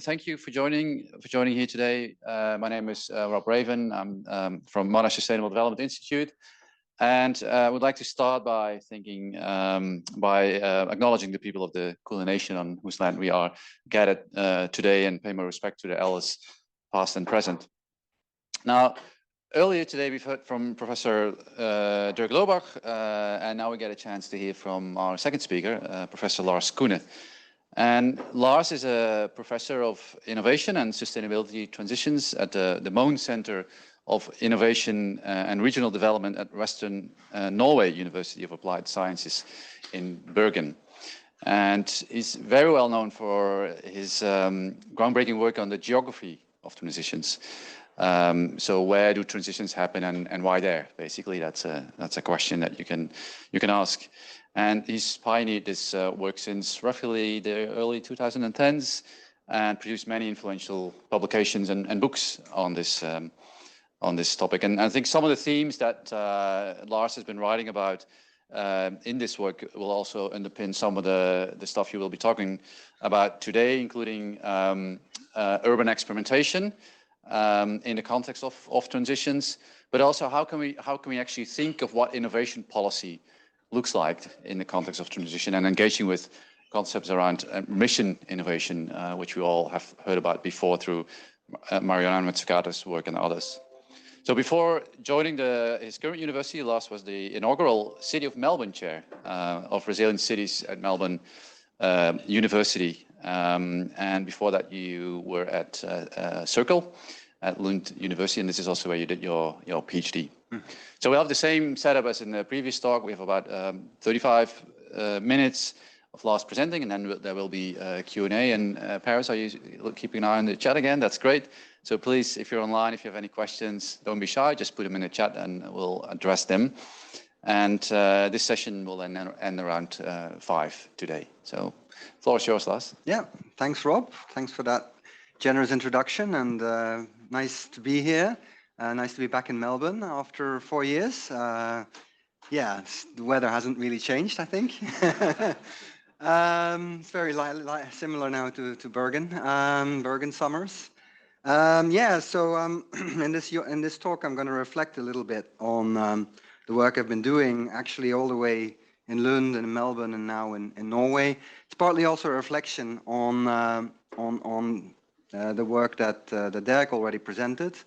thank you for joining here today. My name is Rob Raven. I'm from Monash Sustainable Development Institute, and I would like to start by acknowledging the people of the Coenen Nation on whose land we are gathered today, and pay my respect to the elders, past and present. Now, earlier today we've heard from Professor Dirk Lobach, and now we get a chance to hear from our second speaker, Professor Lars Coenen. And Lars is a professor of innovation and sustainability transitions at the Moen Center of Innovation and Regional Development at Western Norway University of Applied Sciences in Bergen. And he's very well known for his groundbreaking work on the geography of transitions. So where do transitions happen and why there? Basically, that's a question that you can ask. And he's pioneered this work since roughly the early 2010s and produced many influential publications and books on this topic. And I think some of the themes that Lars has been writing about in this work will also underpin some of the stuff you will be talking about today, including urban experimentation in the context of transitions, but also how can we actually think of what innovation policy looks like in the context of transition, and engaging with concepts around mission innovation, which we all have heard about before through Mariana Mazzucato's work and others. So before joining his current university, Lars was the inaugural City of Melbourne Chair of Resilient Cities at Melbourne University. And before that, you were at Circle at Lund University, and this is also where you did your PhD. So we have the same setup as in the previous talk. We have about 35 minutes of Lars presenting, and then there will be Q&A. And Paris, are you keeping an eye on the chat again? That's great. So please, if you're online, if you have any questions, don't be shy. Just put them in the chat and we'll address them. And this session will then end around 5 today. So the floor is yours, Lars. Yeah, thanks, Rob. Thanks for that generous introduction, and nice to be here. Nice to be back in Melbourne after 4 years. Yeah, the weather hasn't really changed, I think. It's very similar now to Bergen, Bergen summers. Yeah, so in this talk, I'm going to reflect a little bit on the work I've been doing, actually all the way in Lund and in Melbourne and now in Norway. It's partly also a reflection on the work that Dirk already presented.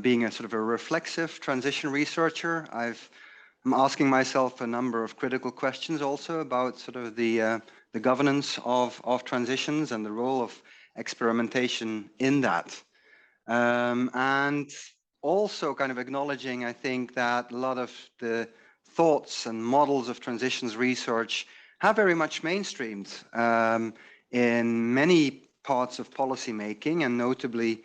Being a sort of a reflexive transition researcher, I'm asking myself a number of critical questions also about sort of the governance of transitions and the role of experimentation in that. And also kind of acknowledging, I think, that a lot of the thoughts and models of transitions research have very much mainstreamed in many parts of policy making, and notably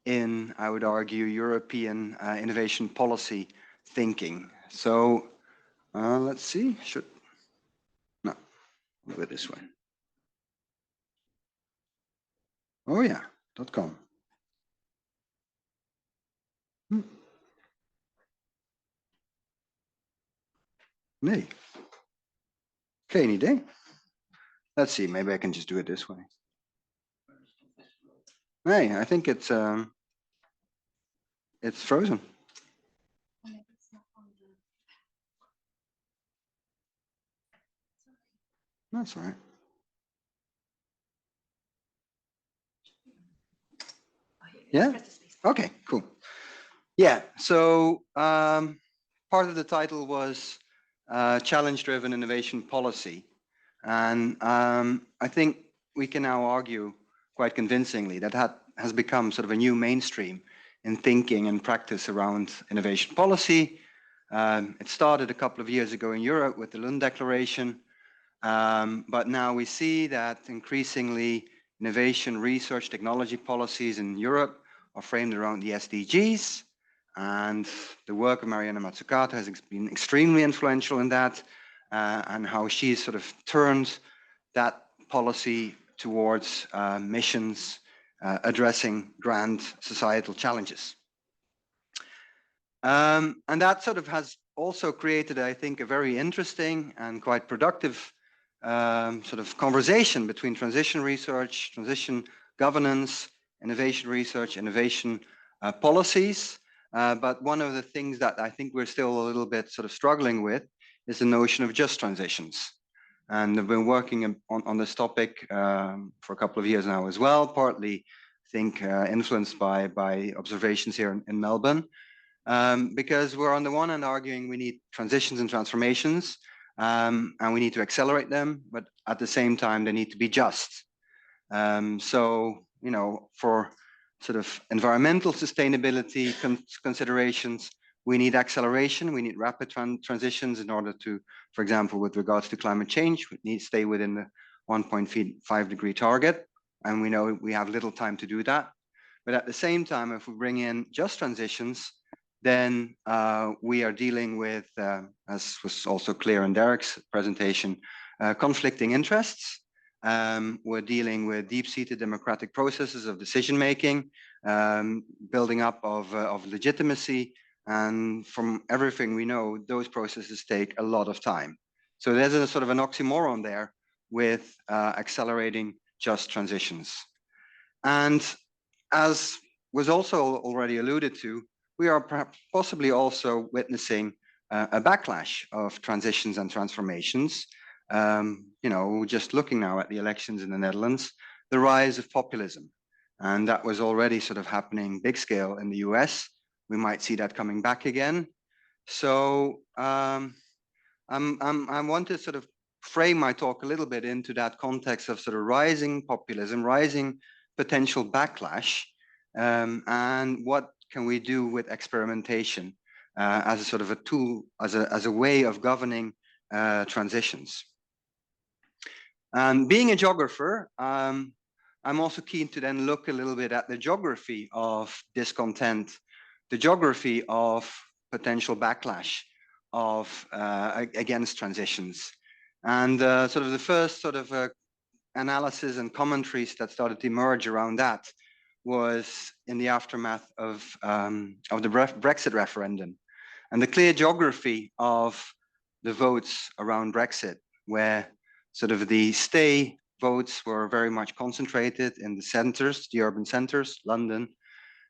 in, I would argue, European innovation policy thinking. So let's see, no, I'll go this way. Oh yeah, .com. Nee. Geen idee. Let's see, maybe I can just do it this way. Hey, I think it's frozen. That's all right. Yeah? Okay, cool. Yeah, so part of the title was Challenge-Driven Innovation Policy. And I think we can now argue quite convincingly that has become sort of a new mainstream in thinking and practice around innovation policy. It started a couple of years ago in Europe with the Lund Declaration, but now we see that increasingly innovation, research, technology policies in Europe are framed around the SDGs, and the work of Mariana Mazzucato has been extremely influential in that, and how she sort of turned that policy towards missions addressing grand societal challenges. And that sort of has also created, I think, a very interesting and quite productive sort of conversation between transition research, transition governance, innovation research, innovation policies. But one of the things that I think we're still a little bit sort of struggling with is the notion of just transitions. And I've been working on this topic for a couple of years now as well, partly, I think, influenced by observations here in Melbourne, because we're on the one hand arguing we need transitions and transformations, and we need to accelerate them, but at the same time, they need to be just. So, you know, for sort of environmental sustainability considerations, we need acceleration, we need rapid transitions in order to, for example, with regards to climate change, we need to stay within the 1.5 degree target. And we know we have little time to do that. But at the same time, if we bring in just transitions, then we are dealing with, as was also clear in Derek's presentation, conflicting interests. We're dealing with deep-seated democratic processes of decision-making, building up of legitimacy, and from everything we know, those processes take a lot of time. So there's a sort of an oxymoron there with accelerating just transitions. And as was also already alluded to, we are perhaps possibly also witnessing a backlash of transitions and transformations. You know, just looking now at the elections in the Netherlands, the rise of populism. And that was already sort of happening big scale in the US. We might see that coming back again. So I want to sort of frame my talk a little bit into that context of sort of rising populism, rising potential backlash, and what can we do with experimentation as a sort of a tool, as a way of governing transitions. Being a geographer, I'm also keen to then look a little bit at the geography of discontent, the geography of potential backlash of against transitions. And sort of the first sort of analysis and commentaries that started to emerge around that was in the aftermath of the Brexit referendum, and the clear geography of the votes around Brexit, where sort of the stay votes were very much concentrated in the centers, the urban centers, London,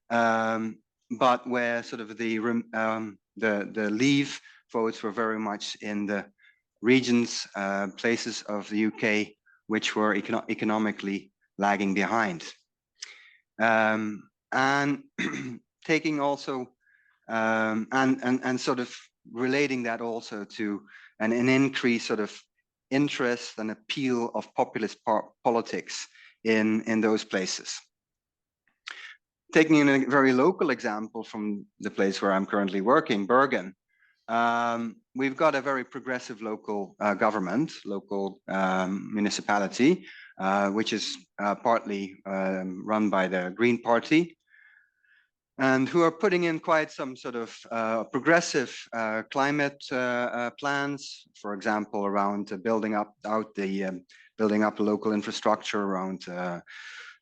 but where sort of the leave votes were very much in the regions, places of the UK, which were economically lagging behind. And taking also, and sort of relating that also to an increased sort of interest and appeal of populist politics in those places. Taking a very local example from the place where I'm currently working, Bergen, we've got a very progressive local government, local municipality, which is partly run by the Green Party, and who are putting in quite some sort of progressive climate plans, for example, around building up local infrastructure around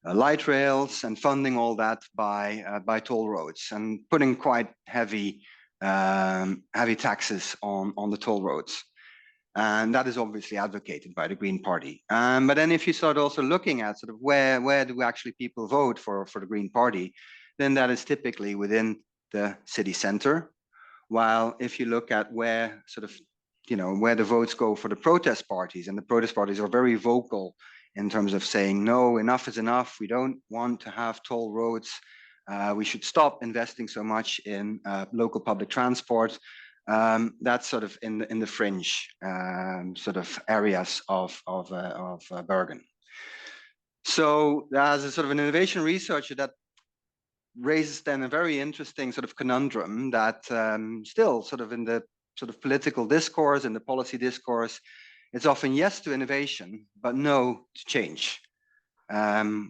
light rails and funding all that by toll roads, and putting quite heavy taxes on the toll roads. And that is obviously advocated by the Green Party. But then if you start also looking at sort of where do actually people vote for the Green Party, then that is typically within the city center. While if you look at where sort of, you know, where the votes go for the protest parties, and the protest parties are very vocal in terms of saying, no, enough is enough. We don't want to have toll roads. We should stop investing so much in local public transport. That's sort of in the fringe sort of areas of Bergen. So as a sort of an innovation researcher, that raises then a very interesting sort of conundrum that still sort of in the sort of political discourse and the policy discourse, it's often yes to innovation, but no to change,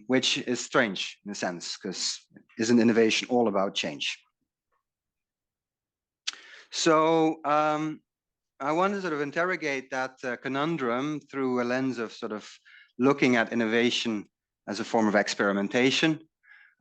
which is strange in a sense, because isn't innovation all about change? So I want to sort of interrogate that conundrum through a lens of sort of looking at innovation as a form of experimentation.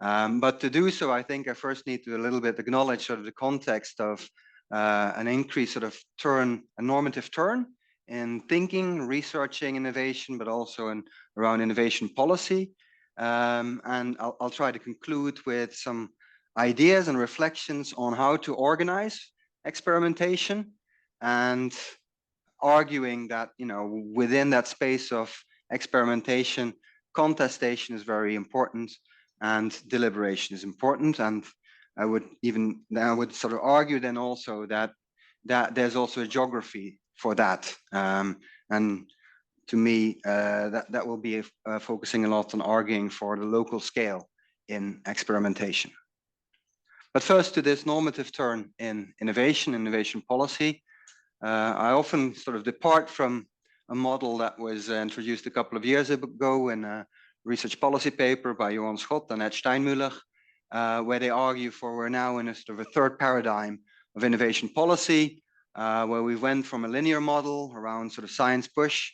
But to do so, I think I first need to a little bit acknowledge sort of the context of an increased sort of turn, a normative turn in thinking, researching innovation, but also around innovation policy. And I'll try to conclude with some ideas and reflections on how to organize experimentation, and arguing that, within that space of experimentation, contestation is very important and deliberation is important. And I would sort of argue then also that there's also a geography for that. And to me, that will be focusing a lot on arguing for the local scale in experimentation. But first, to this normative turn in innovation policy. I often sort of depart from a model that was introduced a couple of years ago in a research policy paper by Johan Schott and Ed Steinmüller, where they argue we're now in a sort of a third paradigm of innovation policy, where we went from a linear model around sort of science push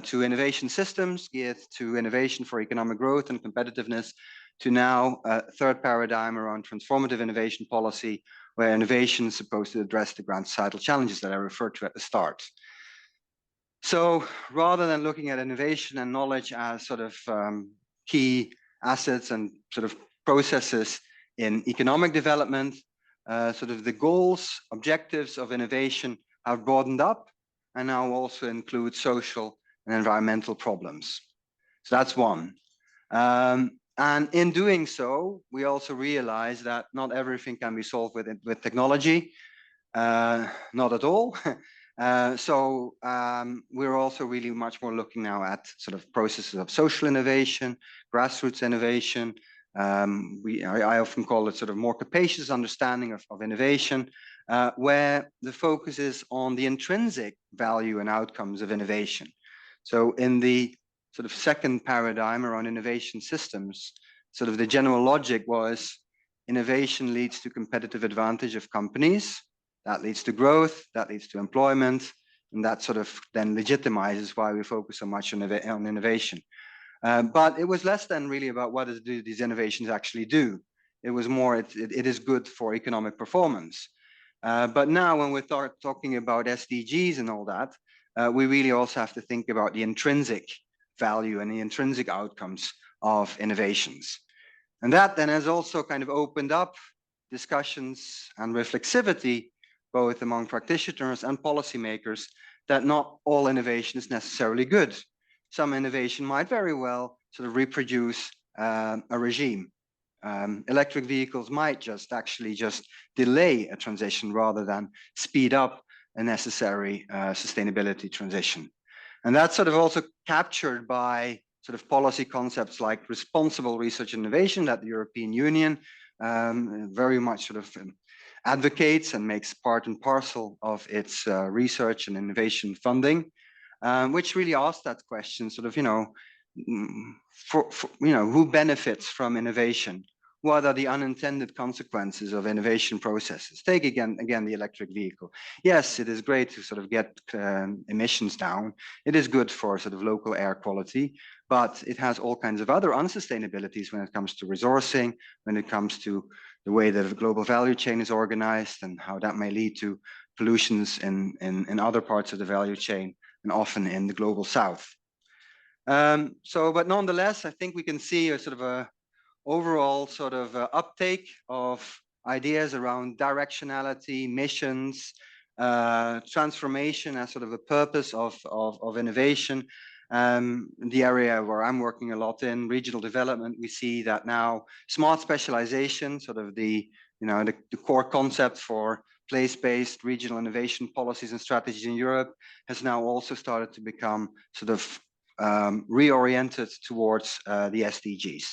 to innovation systems geared to innovation for economic growth and competitiveness, to now a third paradigm around transformative innovation policy, where innovation is supposed to address the grand societal challenges that I referred to at the start. So rather than looking at innovation and knowledge as sort of key assets and sort of processes in economic development, sort of the goals, objectives of innovation have broadened up and now also include social and environmental problems. So that's one. And in doing so, we also realize that not everything can be solved with technology, not at all. So we're also really much more looking now at sort of processes of social innovation, grassroots innovation. I often call it sort of more capacious understanding of innovation, where the focus is on the intrinsic value and outcomes of innovation. So in the sort of second paradigm around innovation systems, sort of the general logic was innovation leads to competitive advantage of companies, that leads to growth, that leads to employment, and that sort of then legitimizes why we focus so much on innovation. But it was less than really about what do these innovations actually do. It was more, it is good for economic performance. But now when we start talking about SDGs and all that, we really also have to think about the intrinsic value and the intrinsic outcomes of innovations. And that then has also kind of opened up discussions and reflexivity, both among practitioners and policymakers, that not all innovation is necessarily good. Some innovation might very well sort of reproduce a regime. Electric vehicles might just delay a transition rather than speed up a necessary sustainability transition. And that's sort of also captured by sort of policy concepts like responsible research and innovation that the European Union very much sort of advocates and makes part and parcel of its research and innovation funding, which really asks that question, sort of, who benefits from innovation? What are the unintended consequences of innovation processes? Take again the electric vehicle. Yes, it is great to sort of get emissions down. It is good for sort of local air quality, but it has all kinds of other unsustainabilities when it comes to resourcing, when it comes to the way that the global value chain is organized and how that may lead to pollutions in other parts of the value chain and often in the global south. But nonetheless, I think we can see a sort of a overall sort of uptake of ideas around directionality, missions, transformation as sort of a purpose of innovation. The area where I'm working a lot in, regional development, we see that now smart specialization, sort of the core concept for place-based regional innovation policies and strategies in Europe, has now also started to become sort of reoriented towards the SDGs.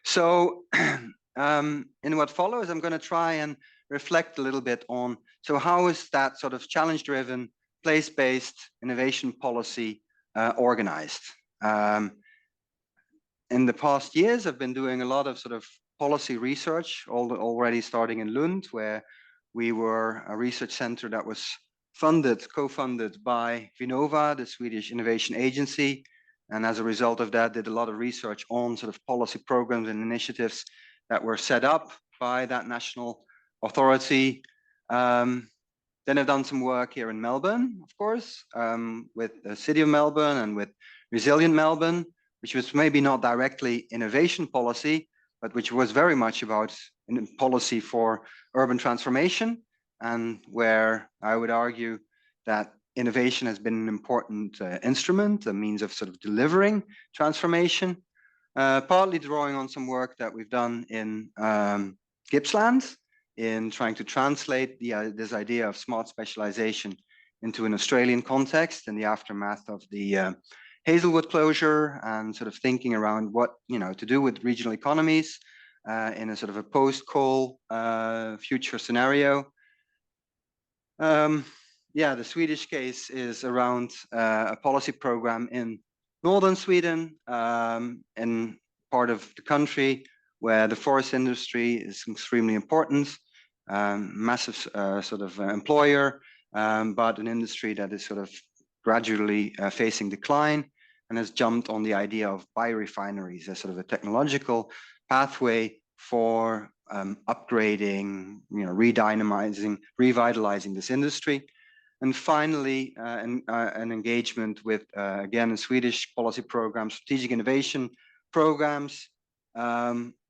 So in what follows, I'm going to try and reflect a little bit on, so how is that sort of challenge-driven, place-based innovation policy organized? In the past years, I've been doing a lot of sort of policy research, already starting in Lund, where we were a research center that was co-funded by Vinnova, the Swedish innovation agency. And as a result of that, did a lot of research on sort of policy programs and initiatives that were set up by that national authority. Then I've done some work here in Melbourne, of course, with the city of Melbourne and with Resilient Melbourne, which was maybe not directly innovation policy, but which was very much about policy for urban transformation, and where I would argue that innovation has been an important instrument, a means of sort of delivering transformation, partly drawing on some work that we've done in Gippsland in trying to translate this idea of smart specialization into an Australian context in the aftermath of the Hazelwood closure, and sort of thinking around what to do with regional economies in a sort of a post-coal future scenario. Yeah, the Swedish case is around a policy program in northern Sweden, in part of the country where the forest industry is extremely important, massive sort of employer, but an industry that is sort of gradually facing decline, and has jumped on the idea of biorefineries as sort of a technological pathway for upgrading, redynamizing, revitalizing this industry. And finally, an engagement with, again, a Swedish policy program, strategic innovation programs,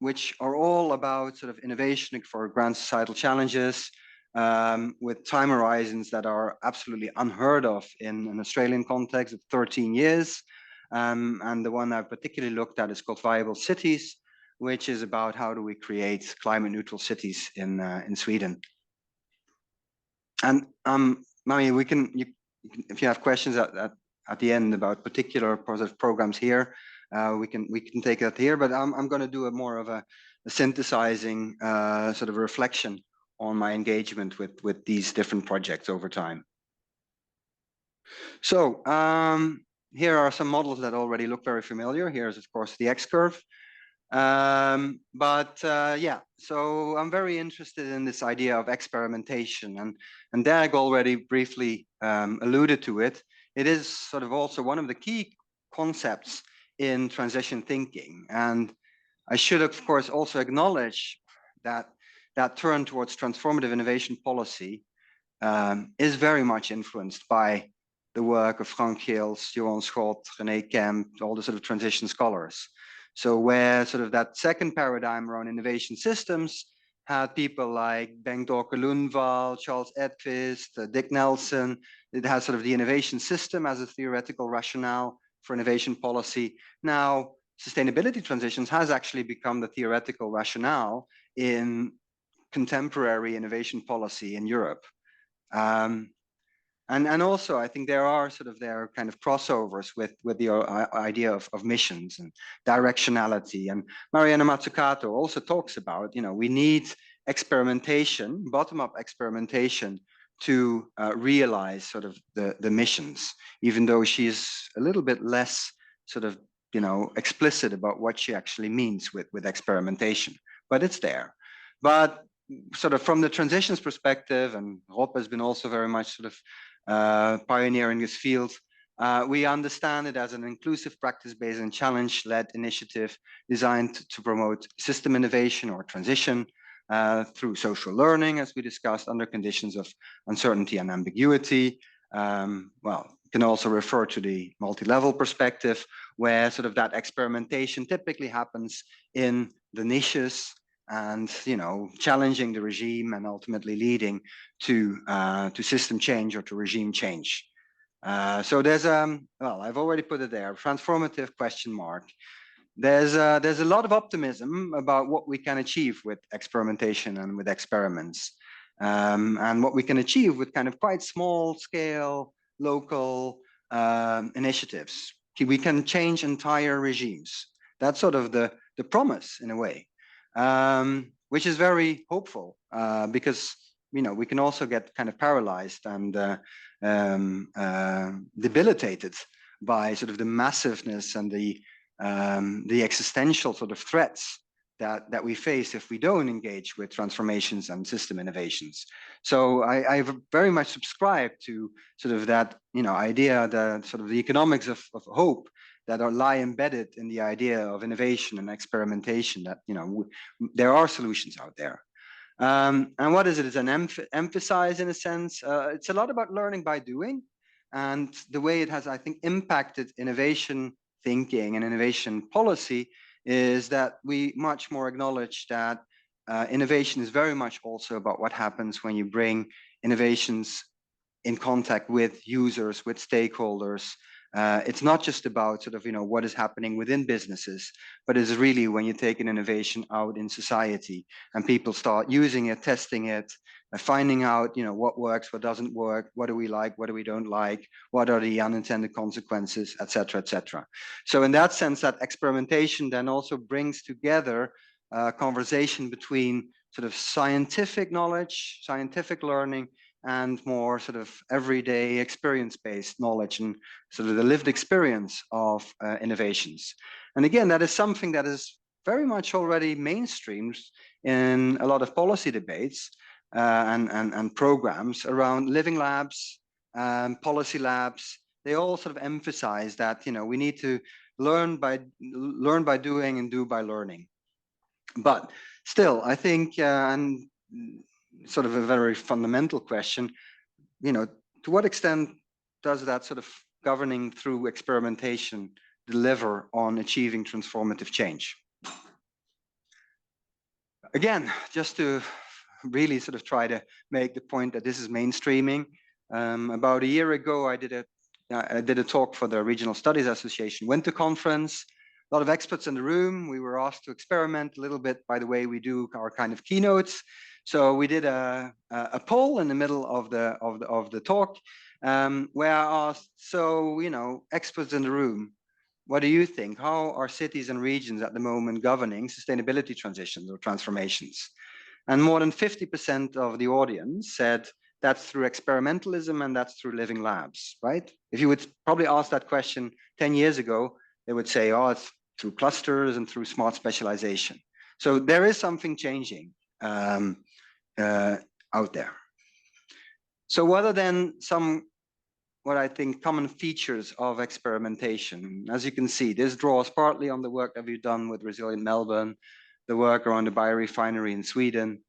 which are all about sort of innovation for grand societal challenges, with time horizons that are absolutely unheard of in an Australian context of 13 years. And the one I've particularly looked at is called Viable Cities, which is about how do we create climate neutral cities in Sweden. And I mean, if you have questions at the end about particular programs here, we can take that here. But I'm going to do more of a synthesizing sort of reflection on my engagement with these different projects over time. So here are some models that already look very familiar. Here's of course the X-curve. Yeah, so I'm very interested in this idea of experimentation, and Dag already briefly alluded to it. It is sort of also one of the key concepts in transition thinking, and I should of course also acknowledge that that turn towards transformative innovation policy is very much influenced by the work of Frank Geels, Johan Schott, René Kemp, all the sort of transition scholars. So where sort of that second paradigm around innovation systems had people like Bengt-Åke Lundvall, Charles Edquist, Dick Nelson. It has sort of the innovation system as a theoretical rationale for innovation policy. Now, sustainability transitions has actually become the theoretical rationale in contemporary innovation policy in Europe. And also, I think there are kind of crossovers with the idea of missions and directionality. And Mariana Mazzucato also talks about, we need experimentation, bottom-up experimentation, to realize sort of the missions, even though she's a little bit less sort of, explicit about what she actually means with experimentation, but it's there. But sort of from the transitions perspective, and Rob has been also very much sort of pioneering this field, we understand it as an inclusive, practice-based and challenge-led initiative designed to promote system innovation or transition through social learning, as we discussed, under conditions of uncertainty and ambiguity. Well, you can also refer to the multi-level perspective, where sort of that experimentation typically happens in the niches, and challenging the regime and ultimately leading to system change or to regime change. So there's well, I've already put it there, transformative question mark. There's a lot of optimism about what we can achieve with experimentation and with experiments, and what we can achieve with kind of quite small scale local initiatives. We can change entire regimes. That's sort of the promise in a way. Which is very hopeful, because we can also get kind of paralyzed and debilitated by sort of the massiveness and the existential sort of threats that we face if we don't engage with transformations and system innovations. So I very much subscribe to sort of that idea, the sort of the economics of hope that lie embedded in the idea of innovation and experimentation, that there are solutions out there. And what is it? It's an emphasize in a sense. It's a lot about learning by doing, and the way it has, I think, impacted innovation thinking and innovation policy is that we much more acknowledge that innovation is very much also about what happens when you bring innovations in contact with users, with stakeholders. It's not just about sort of, what is happening within businesses, but it's really when you take an innovation out in society and people start using it, testing it, finding out, what works, what doesn't work, what do we like, what do we don't like, what are the unintended consequences, et cetera, et cetera. So in that sense, that experimentation then also brings together a conversation between sort of scientific knowledge, scientific learning, and more sort of everyday experience-based knowledge and sort of the lived experience of innovations. And again, that is something that is very much already mainstreamed in a lot of policy debates and programs around living labs, policy labs. They all sort of emphasize that, we need to learn by doing and do by learning. But still, I think, and sort of a very fundamental question, to what extent does that sort of governing through experimentation deliver on achieving transformative change? Again, just to really sort of try to make the point that this is mainstreaming. About a year ago, I did a talk for the Regional Studies Association Winter Conference. A lot of experts in the room. We were asked to experiment a little bit by the way we do our kind of keynotes. So we did a poll in the middle of the talk where I asked, so, experts in the room, what do you think? How are cities and regions at the moment governing sustainability transitions or transformations? And more than 50% of the audience said that's through experimentalism and that's through living labs, right? If you would probably ask that question 10 years ago, they would say, oh, it's through clusters and through smart specialization. So there is something changing out there. So what are then what I think common features of experimentation? As you can see, this draws partly on the work that we've done with Resilient Melbourne, the work around the biorefinery in Sweden,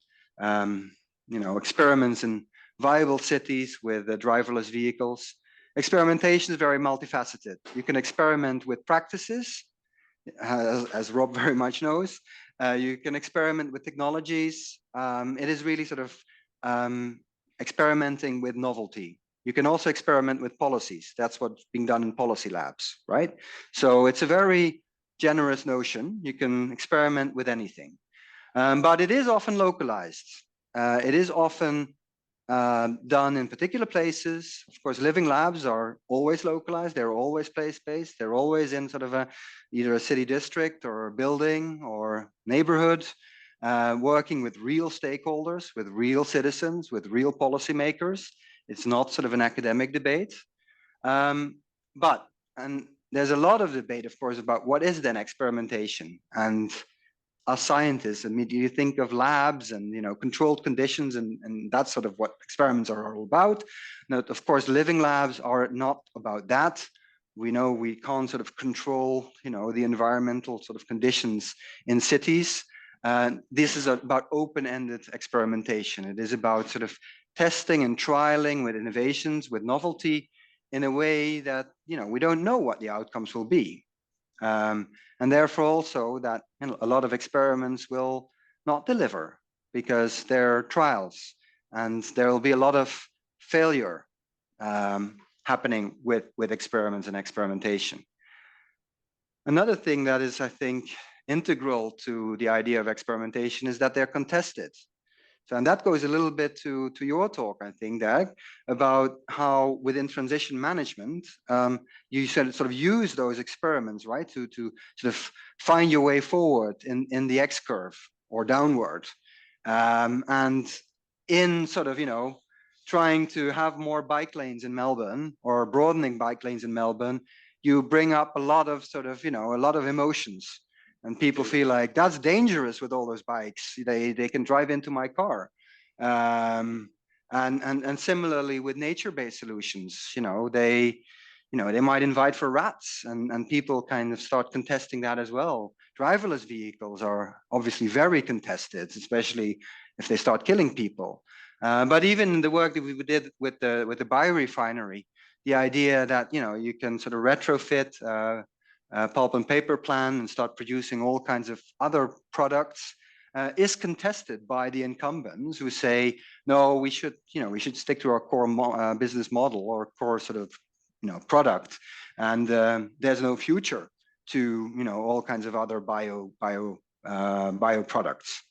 experiments in viable cities with driverless vehicles. Experimentation is very multifaceted. You can experiment with practices, as Rob very much knows. You can experiment with technologies. It is really sort of experimenting with novelty. You can also experiment with policies. That's what's being done in policy labs, right? So it's a very generous notion. You can experiment with anything, but it is often localized. It is often done in particular places. Of course, living labs are always localized. They're always place-based. They're always in sort of either a city district or a building or neighborhood, working with real stakeholders, with real citizens, with real policymakers. It's not sort of an academic debate. And there's a lot of debate, of course, about what is then experimentation. And as scientists, you think of labs and controlled conditions, and that's sort of what experiments are all about. Now, of course, living labs are not about that. We know we can't sort of control the environmental sort of conditions in cities. This is about open-ended experimentation. It is about sort of testing and trialing with innovations, with novelty, in a way that we don't know what the outcomes will be. And therefore also that a lot of experiments will not deliver because they're trials, and there will be a lot of failure happening with experiments and experimentation. Another thing that is, I think, integral to the idea of experimentation is that they're contested. So, and that goes a little bit to your talk, I think, Dag, about how within transition management, you sort of use those experiments, right, to sort of find your way forward in the X curve or downward. And in sort of, trying to have more bike lanes in Melbourne or broadening bike lanes in Melbourne, you bring up a lot of sort of, a lot of emotions. And people feel like that's dangerous with all those bikes. They can drive into my car. And similarly with nature-based solutions, they might invite for rats, and people kind of start contesting that as well. Driverless vehicles are obviously very contested, especially if they start killing people. But even the work that we did with the biorefinery, the idea that you can sort of retrofit pulp and paper plant and start producing all kinds of other products, is contested by the incumbents who say, no, we should stick to our core business model or core sort of, product, and there's no future to, all kinds of other bio products.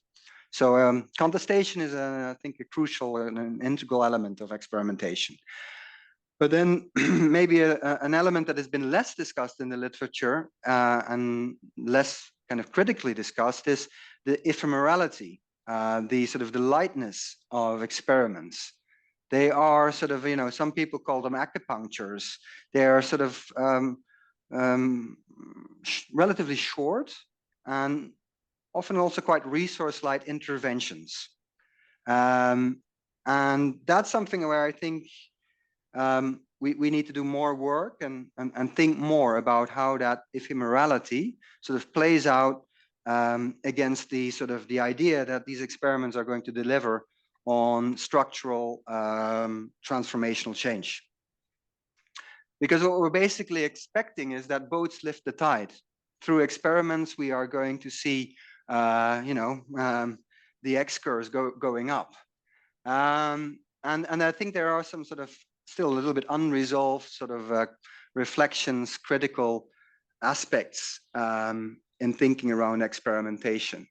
So contestation is, I think, a crucial and an integral element of experimentation. But then maybe an element that has been less discussed in the literature and less kind of critically discussed is the ephemerality, the lightness of experiments. They are sort of, some people call them acupunctures. They are sort of relatively short and often also quite resource-light interventions. And that's something where I think we need to do more work and think more about how that ephemerality sort of plays out against the sort of the idea that these experiments are going to deliver on structural transformational change. Because what we're basically expecting is that boats lift the tide. Through experiments, we are going to see, the X-curves going up. And I think there are some sort of still a little bit unresolved sort of reflections, critical aspects in thinking around experimentation.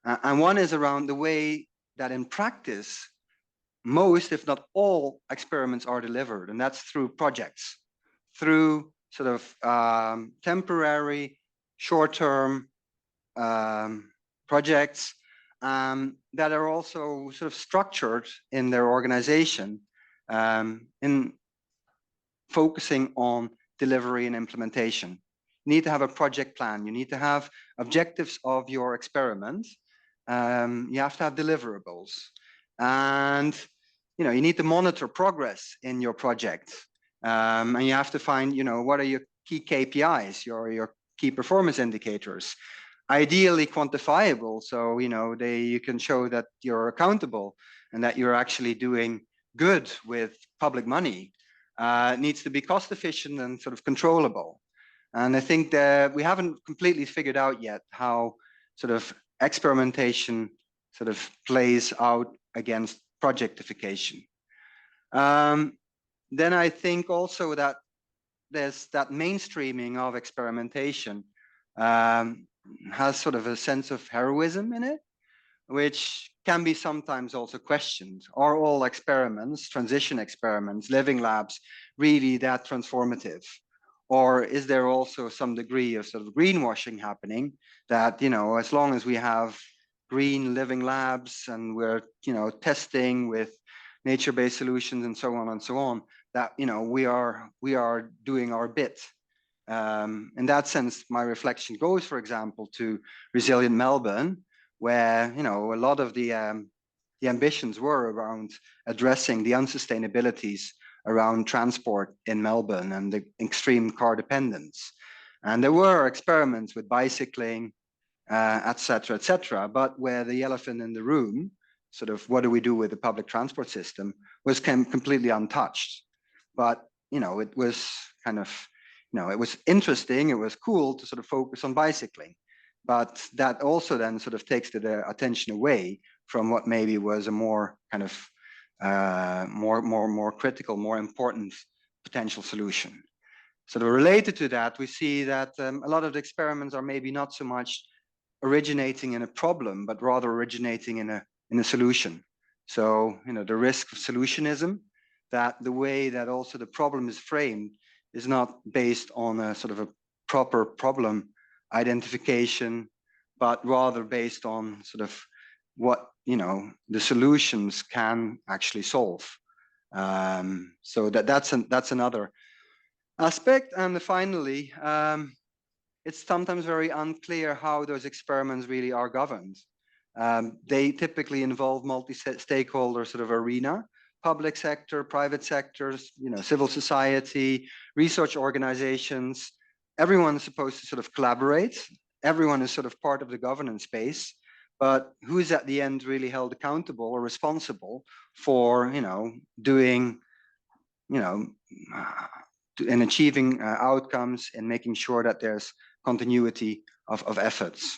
And one is around the way that in practice, most, if not all, experiments are delivered, and that's through projects, through sort of temporary, short-term projects that are also sort of structured in their organization in focusing on delivery and implementation. You need to have a project plan. You need to have objectives of your experiment. You have to have deliverables, and you need to monitor progress in your project. And you have to find, what are your key KPIs, your key performance indicators, ideally quantifiable, so you can show that you're accountable and that you're actually doing good with public money. It needs to be cost efficient and sort of controllable. And I think that we haven't completely figured out yet how sort of experimentation sort of plays out against projectification. Then I think also that there's that mainstreaming of experimentation has sort of a sense of heroism in it, which can be sometimes also questioned. Are all experiments, transition experiments, living labs, really that transformative? Or is there also some degree of sort of greenwashing happening that, as long as we have green living labs and we're, testing with nature-based solutions and so on, that, we are doing our bit. In that sense, my reflection goes, for example, to Resilient Melbourne, where, a lot of the ambitions were around addressing the unsustainabilities around transport in Melbourne and the extreme car dependence. And there were experiments with bicycling, et cetera, but where the elephant in the room, sort of what do we do with the public transport system, was completely untouched. But, it was kind of, it was interesting, it was cool to sort of focus on bicycling. But that also then sort of takes the attention away from what maybe was a more kind of more critical, more important potential solution. Sort of related to that, we see that a lot of the experiments are maybe not so much originating in a problem, but rather originating in a solution. So, the risk of solutionism, that the way that also the problem is framed is not based on a sort of a proper problem identification, but rather based on sort of what the solutions can actually solve. So that's another aspect. And finally, it's sometimes very unclear how those experiments really are governed. They typically involve multi-stakeholder sort of arena, public sector, private sectors, civil society, research organizations. Everyone is supposed to sort of collaborate. Everyone is sort of part of the governance space. But who is at the end really held accountable or responsible for, doing, and achieving outcomes and making sure that there's continuity of efforts.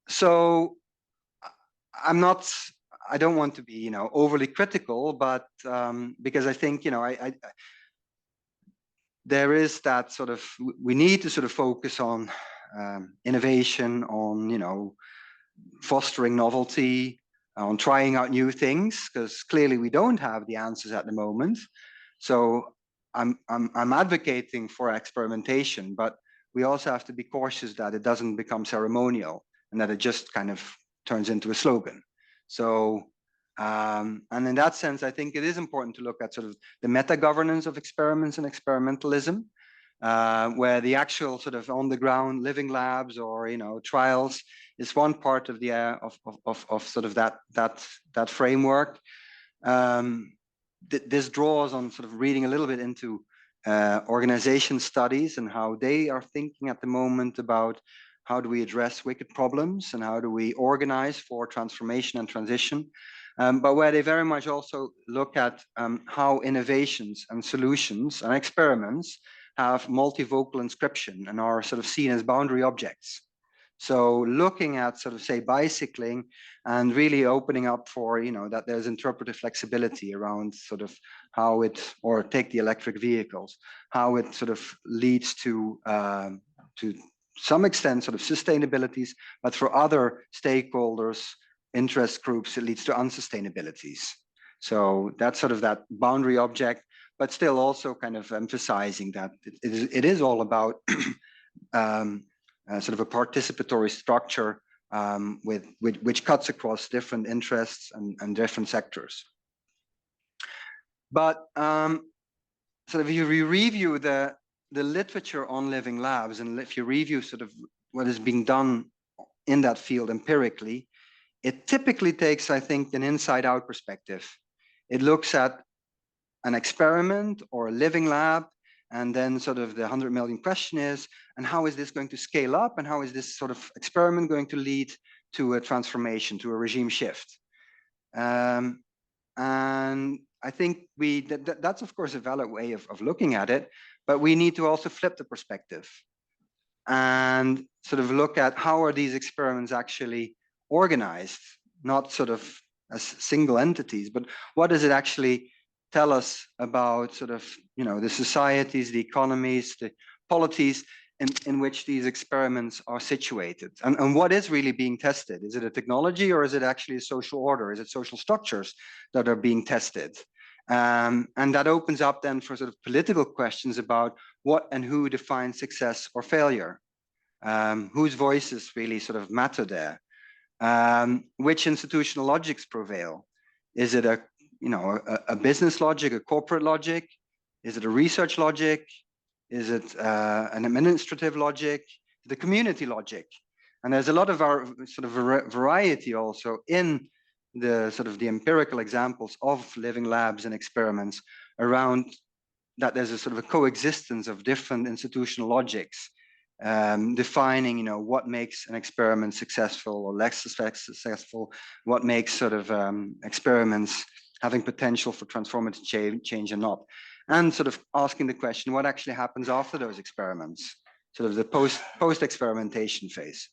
So I don't want to be, overly critical, but because I think, there is that sort of, we need to sort of focus on innovation, on, fostering novelty, on trying out new things, because clearly we don't have the answers at the moment. So I'm advocating for experimentation, but we also have to be cautious that it doesn't become ceremonial and that it just kind of turns into a slogan. So, and in that sense, I think it is important to look at sort of the meta-governance of experiments and experimentalism, where the actual sort of on the ground living labs or trials is one part of the of sort of that framework. This draws on sort of reading a little bit into organization studies and how they are thinking at the moment about how do we address wicked problems and how do we organize for transformation and transition. But where they very much also look at how innovations and solutions and experiments have multivocal inscription and are sort of seen as boundary objects. So looking at sort of say bicycling and really opening up for, that there's interpretive flexibility around sort of how it, or take the electric vehicles, how it sort of leads to some extent sort of sustainabilities, but for other stakeholders, interest groups, it leads to unsustainabilities. So that's sort of that boundary object, but still also kind of emphasizing that it is all about sort of a participatory structure which cuts across different interests and different sectors. But sort of if you review the literature on living labs, and if you review sort of what is being done in that field empirically, it typically takes, I think, an inside-out perspective. It looks at an experiment or a living lab, and then sort of the 100 million question is, and how is this going to scale up? And how is this sort of experiment going to lead to a transformation, to a regime shift? And I think that's of course a valid way of looking at it, but we need to also flip the perspective and sort of look at how are these experiments actually organized, not sort of as single entities, but what does it actually tell us about sort of, the societies, the economies, the polities in which these experiments are situated, and what is really being tested? Is it a technology, or is it actually a social order? Is it social structures that are being tested? And that opens up then for sort of political questions about what and who defines success or failure, whose voices really sort of matter there, which institutional logics prevail. Is it a business logic, a corporate logic? Is it a research logic? Is it an administrative logic? The community logic? And there's a lot of our sort of variety also in the sort of the empirical examples of living labs and experiments around that. There's a sort of a coexistence of different institutional logics, defining, what makes an experiment successful or less successful, what makes sort of experiments having potential for transformative change or not, and sort of asking the question, what actually happens after those experiments, sort of the post-experimentation phase.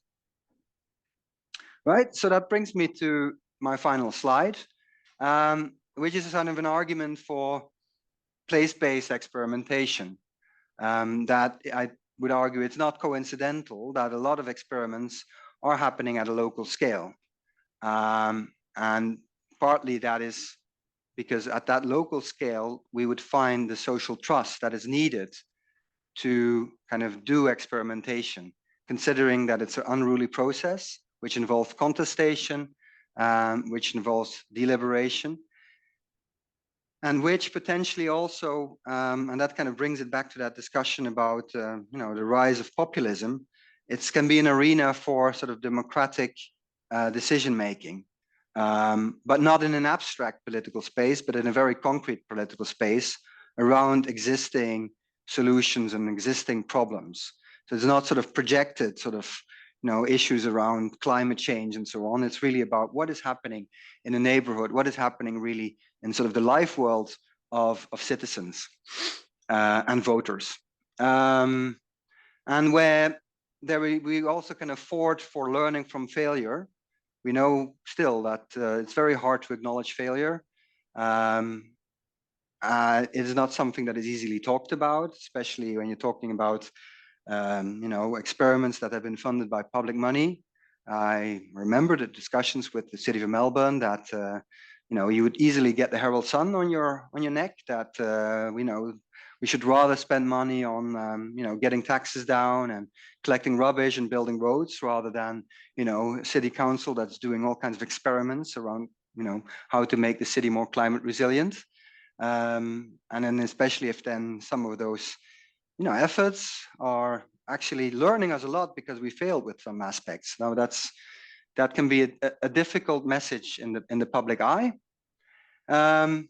Right, so that brings me to my final slide, which is kind of an argument for place-based experimentation, that I would argue it's not coincidental that a lot of experiments are happening at a local scale. And partly that is because at that local scale, we would find the social trust that is needed to kind of do experimentation, considering that it's an unruly process, which involves contestation, which involves deliberation, and which potentially also, and that kind of brings it back to that discussion about, the rise of populism. It can be an arena for sort of democratic decision-making, but not in an abstract political space, but in a very concrete political space around existing solutions and existing problems. So it's not sort of projected sort of, issues around climate change and so on. It's really about what is happening in a neighborhood, what is happening really in sort of the life world of citizens. and voters. And where there we also can afford for learning from failure. We know still that it's very hard to acknowledge failure. It is not something that is easily talked about, especially when you're talking about experiments that have been funded by public money. I remember the discussions with the city of Melbourne that you would easily get the Herald Sun on your neck, that we should rather spend money on getting taxes down and collecting rubbish and building roads, rather than a city council that's doing all kinds of experiments around how to make the city more climate resilient. And then especially if then some of those efforts are actually learning us a lot because we failed with some aspects. Now that can be a difficult message in the public eye. So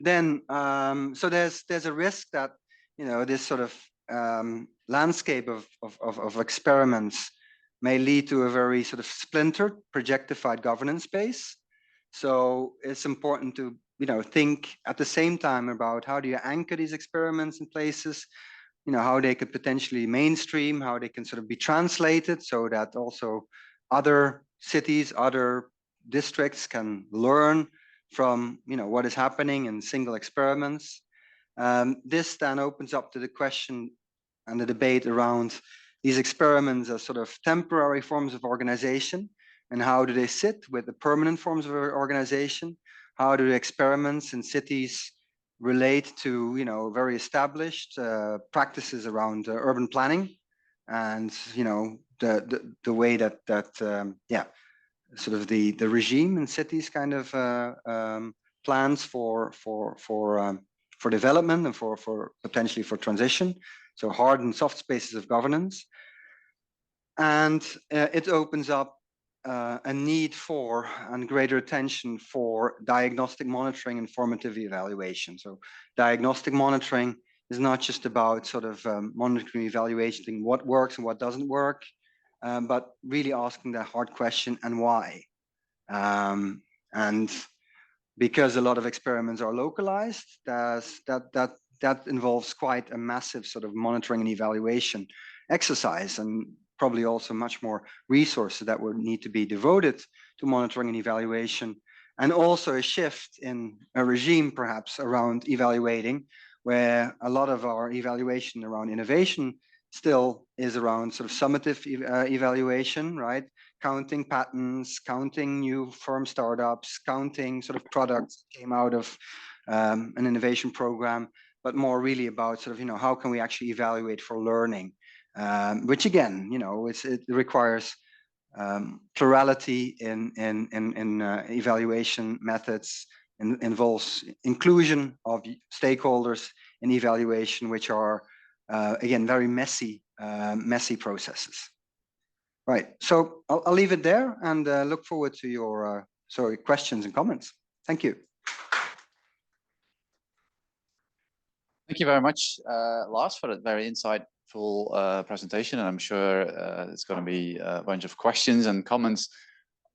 there's a risk that this sort of landscape of experiments may lead to a very sort of splintered, projectified governance space. So it's important to think at the same time about how do you anchor these experiments in places, how they could potentially mainstream, how they can sort of be translated so that also other cities, other districts can learn from what is happening in single experiments. This then opens up to the question and the debate around these experiments as sort of temporary forms of organization, and how do they sit with the permanent forms of organization? How do the experiments in cities relate to very established practices around urban planning, and the way that sort of the regime in cities kind of plans for development and for potentially for transition. So hard and soft spaces of governance, and it opens up a need for and greater attention for diagnostic monitoring and formative evaluation. So diagnostic monitoring is not just about sort of monitoring, evaluating what works and what doesn't work, but really asking that hard question, and why. And because a lot of experiments are localized, that involves quite a massive sort of monitoring and evaluation exercise, and probably also much more resources that would need to be devoted to monitoring and evaluation, and also a shift in a regime perhaps around evaluating, where a lot of our evaluation around innovation still is around sort of summative evaluation, right? Counting patents, counting new firm startups, counting sort of products that came out of an innovation program, but more really about sort of, how can we actually evaluate for learning? Which again, it requires plurality in evaluation methods, and involves inclusion of stakeholders in evaluation, which are again very messy processes. Right. So I'll leave it there, and look forward to your questions and comments. Thank you. Thank you very much, Lars, for that very insightful presentation. And I'm sure there's going to be a bunch of questions and comments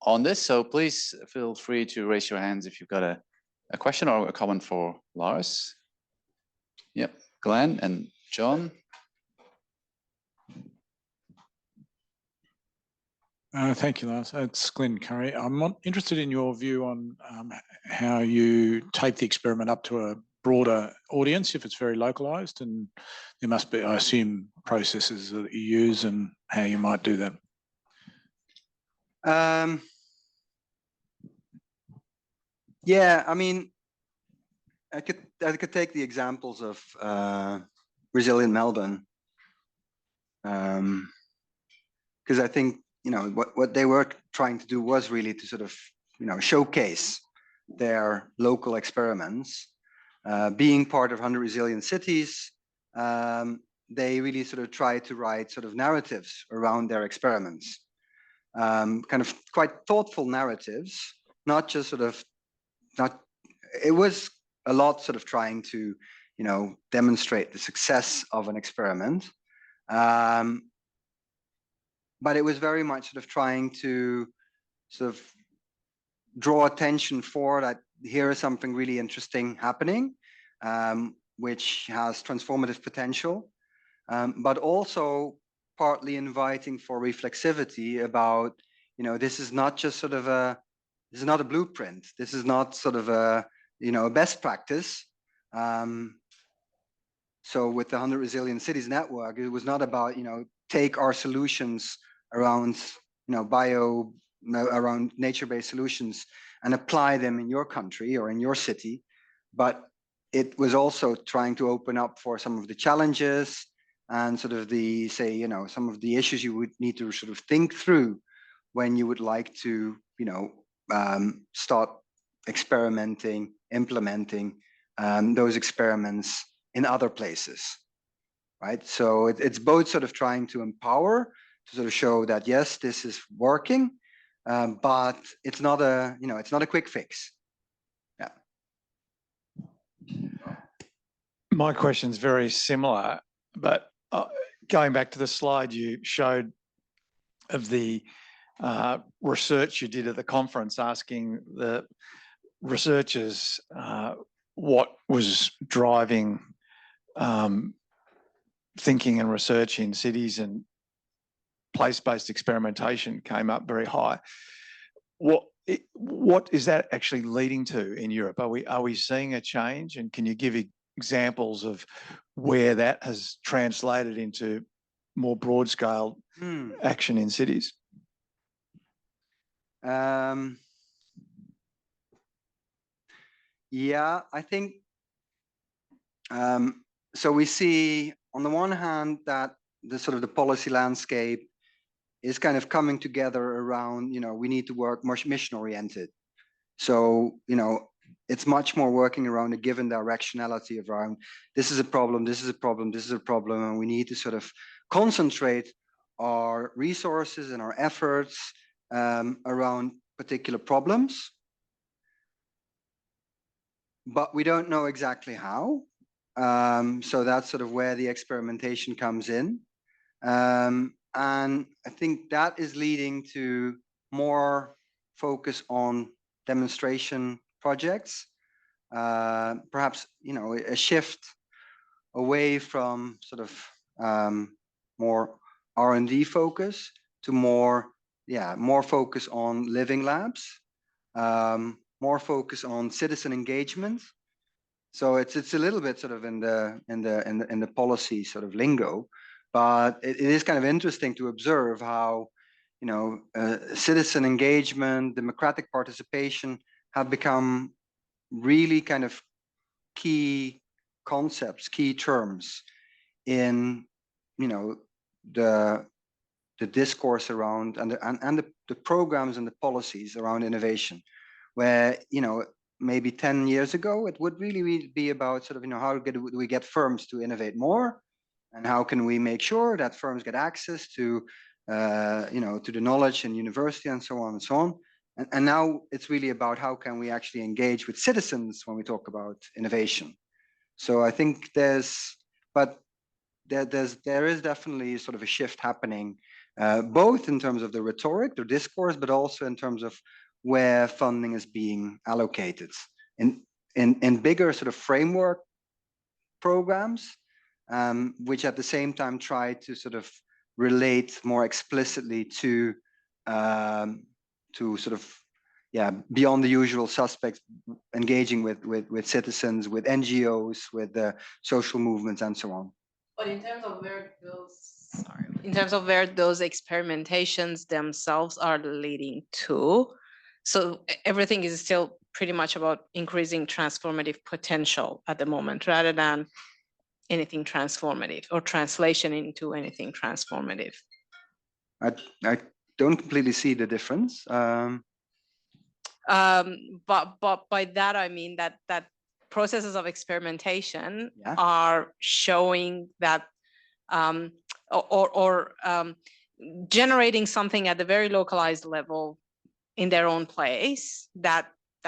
on this. So please feel free to raise your hands if you've got a question or a comment for Lars. Yep, Glenn and John. Thank you, Lars. It's Glenn Curry. I'm interested in your view on how you take the experiment up to a broader audience if it's very localized, and there must be, I assume, processes that you use and how you might do that. Yeah, I mean, I could take the examples of Resilient Melbourne, because I think what they were trying to do was really to sort of showcase their local experiments. Being part of 100 Resilient Cities, they really sort of try to write sort of narratives around their experiments, kind of quite thoughtful narratives, not just sort of it was a lot sort of trying to demonstrate the success of an experiment, but it was very much sort of trying to sort of draw attention for that. Here is something really interesting happening. which has transformative potential, but also partly inviting for reflexivity about, this is not just sort of this is not a blueprint. This is not sort of a best practice. So with the 100 Resilient Cities Network, it was not about, take our solutions around, around nature-based solutions and apply them in your country or in your city. But it was also trying to open up for some of the challenges and sort of some of the issues you would need to sort of think through when you would like to, start experimenting, implementing those experiments in other places, right? So it's both sort of trying to empower, to sort of show that, yes, this is working, but it's not a, it's not a quick fix. Yeah. My question's very similar, but going back to the slide you showed of the research you did at the conference, asking the researchers what was driving thinking and research in cities, and place-based experimentation came up very high. What is that actually leading to in Europe? Are we seeing a change, and can you give examples of where that has translated into more broad-scale action in cities? Yeah, I think so. We see on the one hand that the sort of the policy landscape is kind of coming together around, we need to work more mission oriented. So, it's much more working around a given directionality around, this is a problem, this is a problem, this is a problem, and we need to sort of concentrate our resources and our efforts around particular problems. But we don't know exactly how. So that's sort of where the experimentation comes in. And I think that is leading to more focus on demonstration projects, perhaps, a shift away from sort of more R&D focus to more focus on living labs, more focus on citizen engagement. So it's a little bit sort of in the policy sort of lingo, but it is kind of interesting to observe how, citizen engagement, democratic participation have become really kind of key concepts, key terms in, the discourse around and the programs and the policies around innovation, where, maybe 10 years ago, it would really be about sort of, how do we get firms to innovate more, and how can we make sure that firms get access to, to the knowledge in university and so on and so on. And now it's really about how can we actually engage with citizens when we talk about innovation. So I think there is definitely sort of a shift happening, both in terms of the rhetoric, the discourse, but also in terms of where funding is being allocated in bigger sort of framework programs, which at the same time try to sort of relate more explicitly to sort of, beyond the usual suspects, engaging with citizens, with NGOs, with the social movements and so on. But in terms of where those experimentations themselves are leading to, so everything is still pretty much about increasing transformative potential at the moment, rather than anything transformative or translation into anything transformative. I don't completely see the difference. But by that I mean that processes of experimentation are showing that generating something at the very localized level in their own place that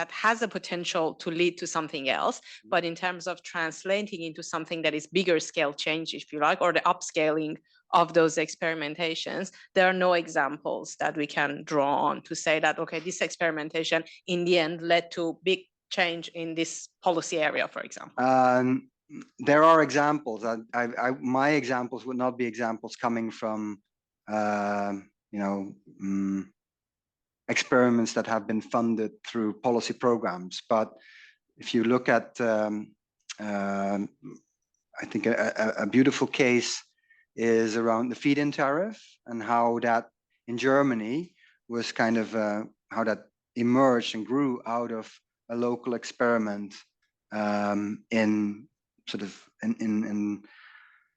has a potential to lead to something else, but in terms of translating into something that is bigger scale change, if you like, or the upscaling of those experimentations, there are no examples that we can draw on to say that, okay, this experimentation in the end led to big change in this policy area, for example. there are examples. My examples would not be examples coming from, experiments that have been funded through policy programs. But if you look at, I think a beautiful case is around the feed-in tariff and how that in Germany was kind of how that emerged and grew out of a local experiment in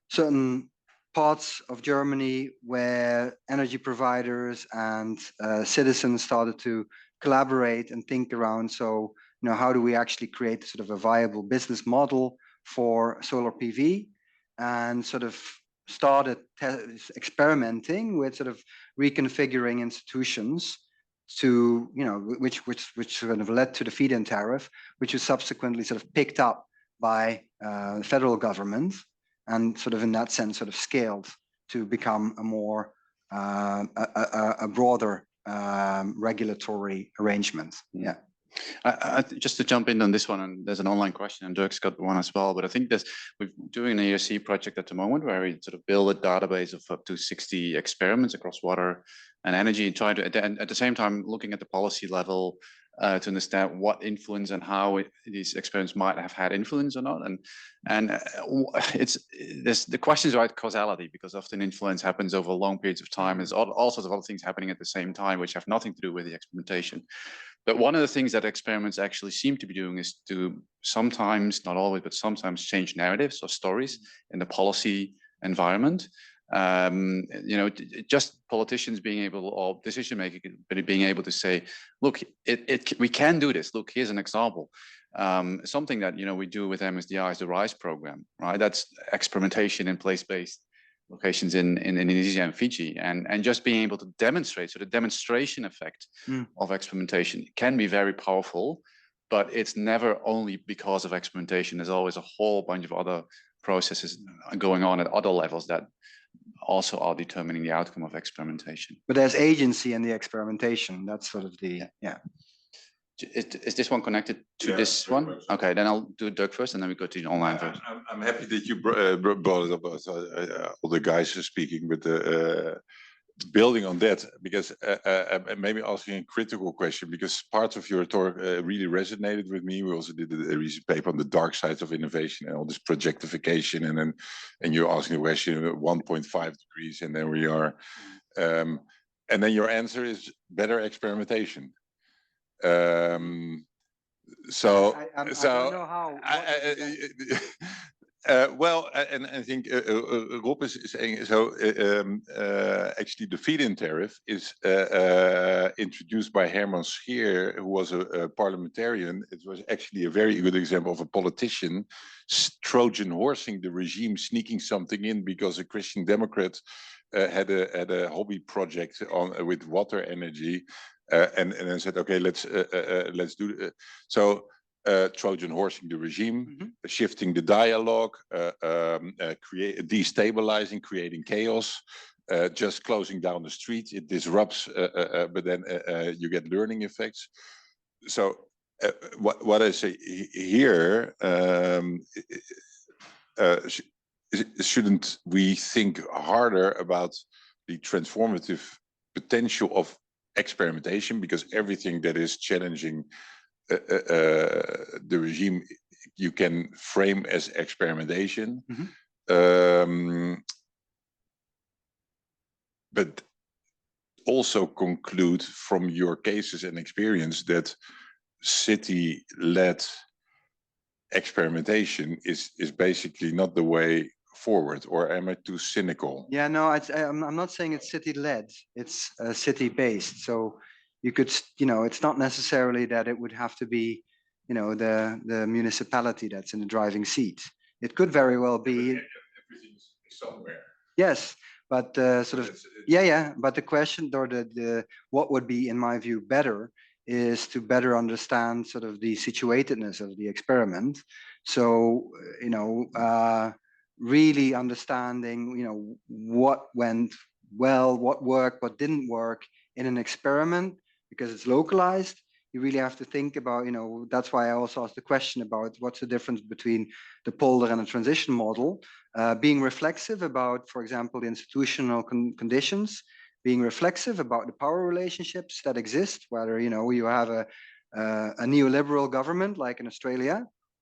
certain parts of Germany where energy providers and citizens started to collaborate and think around. So, how do we actually create sort of a viable business model for solar PV, and sort of started experimenting with sort of reconfiguring institutions to, which sort of led to the feed-in tariff, which was subsequently sort of picked up by the federal government, and sort of in that sense sort of scaled to become a more a broader regulatory arrangement. Yeah. Just to jump in on this one, and there's an online question, and Dirk's got one as well. But I think we're doing an ERC project at the moment where we sort of build a database of up to 60 experiments across water and energy, and try to, and at the same time, looking at the policy level to understand what influence and how these experiments might have had influence or not. And the question is about causality, because often influence happens over long periods of time. There's all sorts of other things happening at the same time, which have nothing to do with the experimentation. But one of the things that experiments actually seem to be doing is to sometimes, not always, but sometimes change narratives or stories in the policy environment. Just politicians being able, or decision makers being able to say, look, we can do this. Look, here's an example. Something that we do with MSDI is the RISE program, right? That's experimentation in place-based locations in Indonesia and Fiji, and just being able to demonstrate. So the demonstration effect of experimentation can be very powerful, but it's never only because of experimentation. There's always a whole bunch of other processes going on at other levels that also are determining the outcome of experimentation. But there's agency in the experimentation. That's sort of the, yeah. Is this one connected to this one? Okay, then I'll do Dirk first, and then we go to the online first. I'm happy that you brought it up. All the guys are speaking, but building on that, because maybe asking a critical question, because parts of your talk really resonated with me. We also did a recent paper on the dark sides of innovation and all this projectification, and you're asking the question 1.5 degrees, and then we are, and then your answer is better experimentation. I don't know how. Well, and I think Rob is saying so. Actually, the feed-in tariff is introduced by Herman Scheer, who was a parliamentarian. It was actually a very good example of a politician Trojan horsing the regime, sneaking something in because a Christian Democrat had a hobby project with water energy. And then said, okay, let's do it. So Trojan horsing the regime, shifting the dialogue, destabilizing, creating chaos, just closing down the streets. It disrupts, but then you get learning effects. So what I say here, shouldn't we think harder about the transformative potential of experimentation, because everything that is challenging the regime you can frame as experimentation. But also conclude from your cases and experience that city-led experimentation is basically not the way forward, or am I too cynical? Yeah, no, I'm not saying it's city-led, it's city-based. So you could, it's not necessarily that it would have to be, the municipality that's in the driving seat. It could very well be. Everything's somewhere. Yes, but but the question, or the what would be, in my view, better is to better understand sort of the situatedness of the experiment. So, really understanding, what went well, what worked, what didn't work in an experiment, because it's localized. you really have to think about, you know, that's why I also asked the question about what's the difference between the polder and a transition model, being reflexive about, for example, the institutional conditions, being reflexive about the power relationships that exist, whether, you know, you have a neoliberal government like in Australia,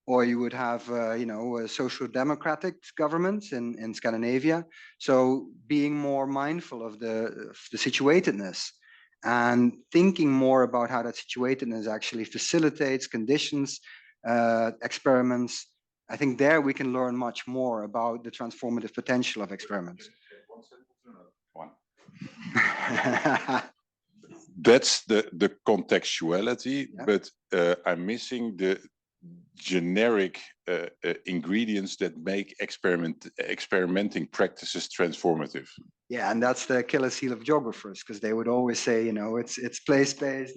or you would have, you know, a social democratic governments in Scandinavia. So being more mindful of the situatedness and thinking more about how that situatedness actually facilitates conditions, experiments. I think there we can learn much more about the transformative potential of experiments. That's the contextuality, Yeah. but I'm missing the generic ingredients that make experimenting practices transformative. Yeah, and that's the Achilles heel of geographers, because they would always say, you know, it's place-based.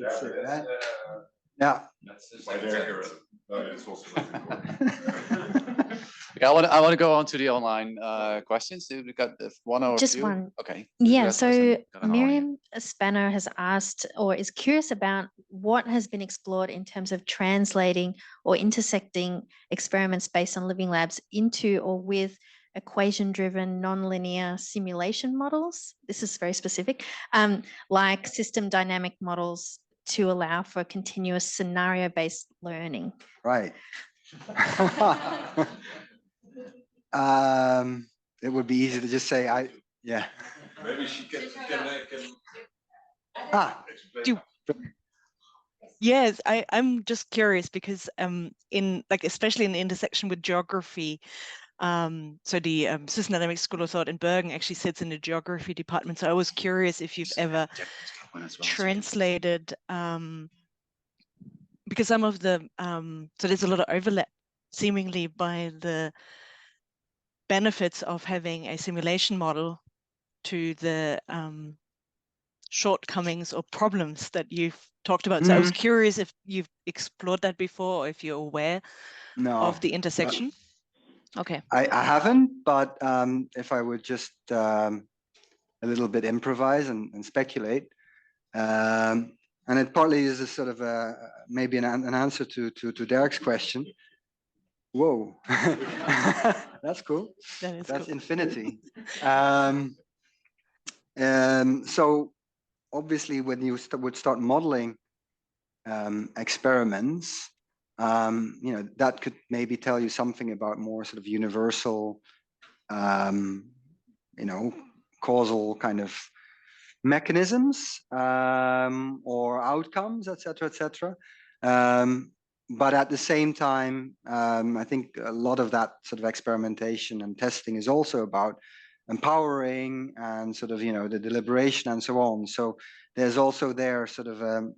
Yeah. Yeah, I want to go on to the online questions. We got one or Just two? one. Okay. Yeah, so Miriam Spanner has asked or is curious about what has been explored in terms of translating or intersecting experiments based on living labs into or with equation-driven nonlinear simulation models. This is very specific, like system dynamic models to allow for continuous scenario-based learning. Right. It would be easy to just say, yeah. Maybe she can Yes, I'm just curious because in like especially in the intersection with geography, so the Systemdynamics School of Thought in Bergen actually sits in the geography department. So I was curious if you've ever translated because some of the so there's a lot of overlap seemingly by the benefits of having a simulation model to the shortcomings or problems that you've talked about. So I was curious if you've explored that before, or if you're aware of the intersection. Okay. I haven't, but if I would just a little bit improvise and speculate, and it partly is a sort of maybe an answer to Derek's question. Whoa, that's cool. That's cool. Infinity. So obviously, when you would start modeling experiments, you know, that could maybe tell you something about more sort of universal, you know, causal kind of mechanisms or outcomes, etc., etc. But at the same time, I think a lot of that sort of experimentation and testing is also about empowering and sort of, you know, the deliberation and so on. So there's also there sort of a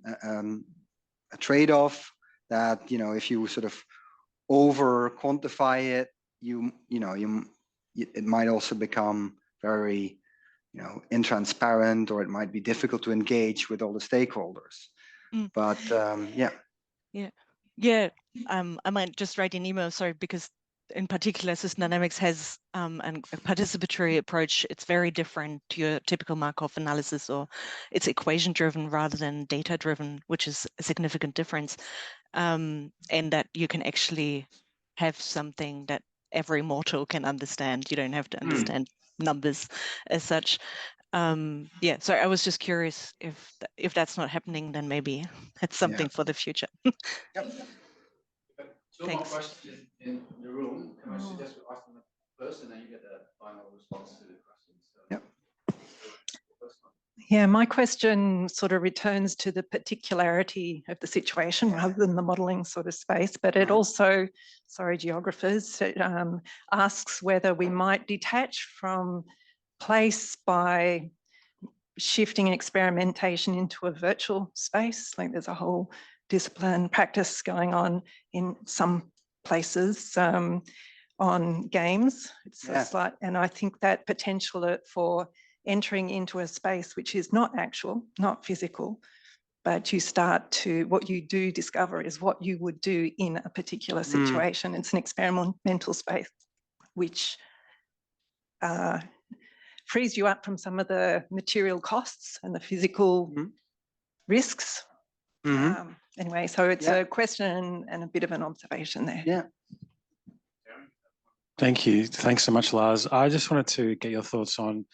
trade-off that, you know, if you sort of over quantify it, it might also become very, you know, intransparent, or it might be difficult to engage with all the stakeholders. But yeah. I might just write an email, sorry, because in particular, Systemdynamics has a participatory approach. It's very different to your typical Markov analysis, or it's equation-driven rather than data-driven, which is a significant difference. And that you can actually have something that every mortal can understand. You don't have to understand numbers as such. Yeah, so I was just curious if that's not happening, then maybe that's something for the future. Two more questions in the room. Can I suggest we ask them first, and then you get a final response to the questions? Yep. Yeah, my question sort of returns to the particularity of the situation rather than the modelling sort of space, but it also, sorry, geographers, it, asks whether we might detach from place by shifting experimentation into a virtual space. Like there's a whole discipline practice going on in some places on games. It's a slight, and I think that potential for entering into a space which is not actual, not physical, but you start to, what you do discover is what you would do in a particular situation. It's an experimental space which frees you up from some of the material costs and the physical risks. Anyway, so it's Yeah. a question and a bit of an observation there. Yeah. Thank you. Thanks so much, Lars. I just wanted to get your thoughts on,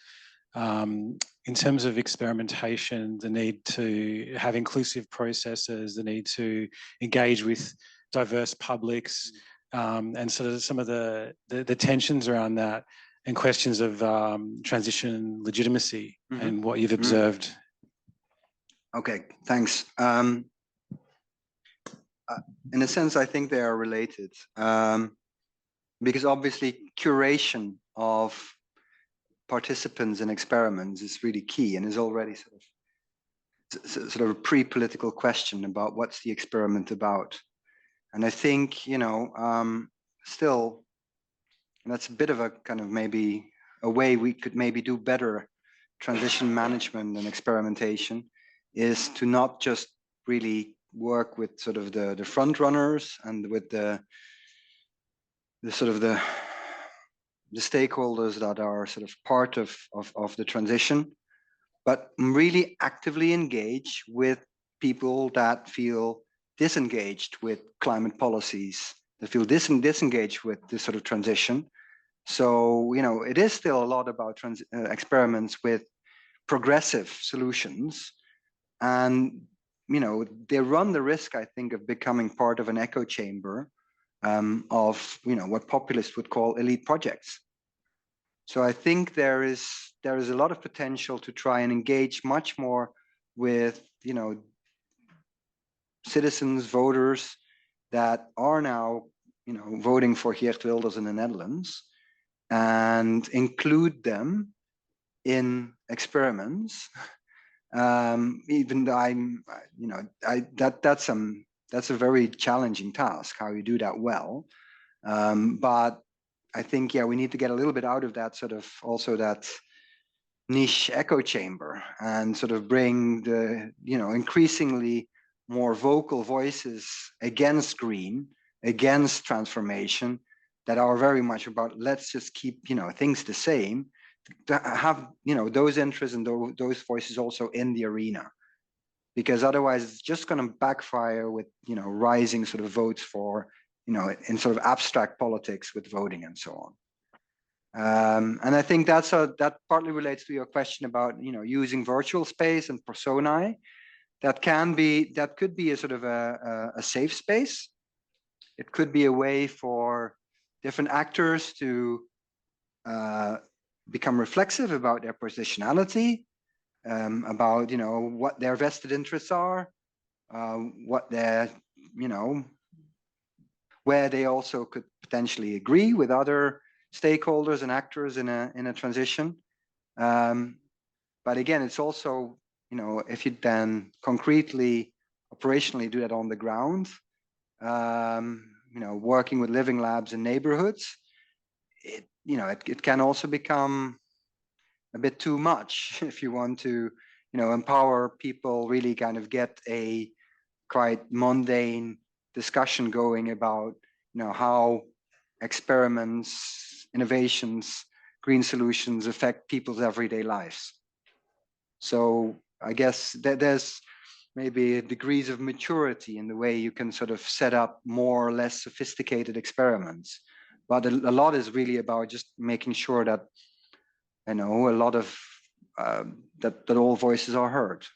in terms of experimentation, the need to have inclusive processes, the need to engage with diverse publics, and sort of some of the tensions around that, and questions of transition legitimacy and what you've observed. Okay, thanks. In a sense, I think they are related, because obviously curation of participants in experiments is really key and is already sort of a pre-political question about what's the experiment about. And I think, you know, still, and that's a bit of a kind of maybe a way we could maybe do better transition management and experimentation, is to not just really work with sort of the front runners and with the sort of the stakeholders that are sort of part of the transition, but really actively engage with people that feel disengaged with climate policies, that feel disengaged with this sort of transition. So, you know, it is still a lot about experiments with progressive solutions. And, you know, they run the risk, I think, of becoming part of an echo chamber of, you know, what populists would call elite projects. So I think there is a lot of potential to try and engage much more with, you know, citizens, voters that are now, you know, voting for Geert Wilders in the Netherlands, and include them in experiments. Even though I'm, you know, that's a very challenging task, how you do that well. But I think, yeah, we need to get a little bit out of that sort of also that niche echo chamber, and sort of bring the, you know, increasingly more vocal voices against green, against transformation, that are very much about, let's just keep, you know, things the same, to have, you know, those interests and those voices also in the arena, because otherwise it's just going to backfire with, you know, rising sort of votes for, you know, in sort of abstract politics with voting and so on. And I think that partly relates to your question about, you know, using virtual space and personae. That could be a sort of a safe space. It could be a way for different actors to become reflexive about their positionality, about, you know, what their vested interests are, what their, you know, where they also could potentially agree with other stakeholders and actors in a transition. But again, it's also, you know, if you then concretely, operationally do that on the ground, you know, working with living labs in neighborhoods, you know, it can also become a bit too much if you want to, you know, empower people, really kind of get a quite mundane discussion going about, you know, how experiments, innovations, green solutions affect people's everyday lives. So I guess that there's maybe degrees of maturity in the way you can sort of set up more or less sophisticated experiments. But a lot is really about just making sure that, you know, a lot of that all voices are heard.